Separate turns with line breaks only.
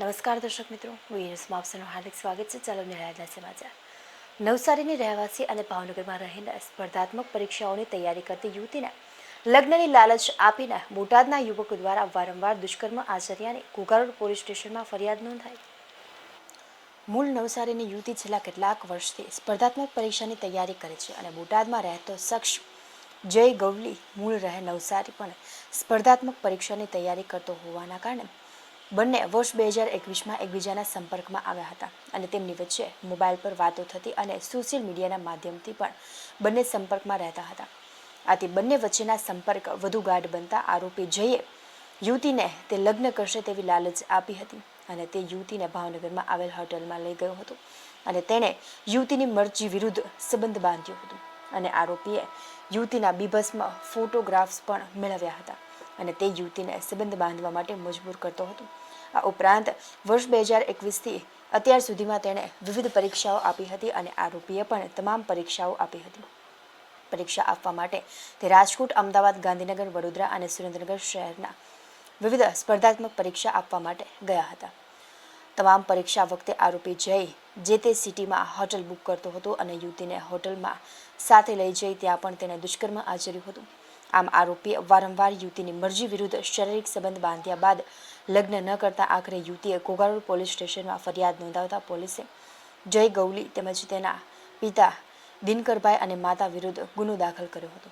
નમસ્કાર દર્શક મિત્રો, હું ન્યૂઝમાં આપનું હાર્દિક સ્વાગત છે. ચાલો નિર્ણાયકના સમાચાર. નવસારીની રહેવાસી અને ભાવનગરમાં રહીને સ્પર્ધાત્મક પરીક્ષાઓની તૈયારી કરતી યુવતીને લગ્નની લાલચ આપીને બોટાદના યુવકો દ્વારા વારંવાર દુષ્કર્મ આચર્યાની ઘોઘારોડ પોલીસ સ્ટેશનમાં ફરિયાદ નોંધાઈ. મૂળ નવસારીની યુવતી છેલ્લા કેટલાક વર્ષથી સ્પર્ધાત્મક પરીક્ષાની તૈયારી કરે છે અને બોટાદમાં રહેતો શખ્સ જય ગવલી મૂળ રહે નવસારી પણ સ્પર્ધાત્મક પરીક્ષાની તૈયારી કરતો હોવાના કારણે બંને વર્ષ 2021માં એકબીજાના સંપર્કમાં આવ્યા હતા અને તેમની વચ્ચે મોબાઈલ પર વાતો થતી અને સોશિયલ મીડિયાના માધ્યમથી પણ બંને સંપર્કમાં રહેતા હતા. આથી બંને વચ્ચેના સંપર્ક વધુ ગાઢ બનતા આરોપી જયે યુવતીને તે લગ્ન કરશે તેવી લાલચ આપી હતી અને તે યુવતીને ભાવનગરમાં આવેલ હોટલમાં લઈ ગયો હતો અને તેણે યુવતીની મરજી વિરુદ્ધ સંબંધ બાંધ્યો હતો અને આરોપીએ યુવતીના બીભત્સ ફોટોગ્રાફ્સ પણ મેળવ્યા હતા અને તે યુવતીને સંબંધ બાંધવા માટે મજબૂર કરતો હતો. આ ઉપરાંત વર્ષ 2021થી અત્યાર સુધીમાં તેણે વિવિધ પરીક્ષાઓ આપી હતી અને આરોપીએ પણ તમામ પરીક્ષાઓ આપી હતી. પરીક્ષા આપવા માટે તે રાજકોટ, અમદાવાદ, ગાંધીનગર, વડોદરા અને સુરેન્દ્રનગર શહેરના વિવિધ સ્પર્ધાત્મક પરીક્ષા આપવા માટે ગયા હતા. તમામ પરીક્ષા વખતે આરોપી જય જે તે સિટીમાં હોટલ બુક કરતો હતો અને યુવતીને હોટલમાં સાથે લઈ જઈ ત્યાં પણ તેણે દુષ્કર્મ આચર્યું હતું. આમ આરોપીએ વારંવાર યુવતીની મરજી વિરુદ્ધ શારીરિક સંબંધ બાંધ્યા બાદ લગ્ન ન કરતા આખરે યુવતીએ ઘોઘારોડ પોલીસ સ્ટેશનમાં ફરિયાદ નોંધાવતા પોલીસે જય ગવલી તેમજ તેના પિતા દિનકરભાઈ અને માતા વિરુદ્ધ ગુનો દાખલ કર્યો હતો.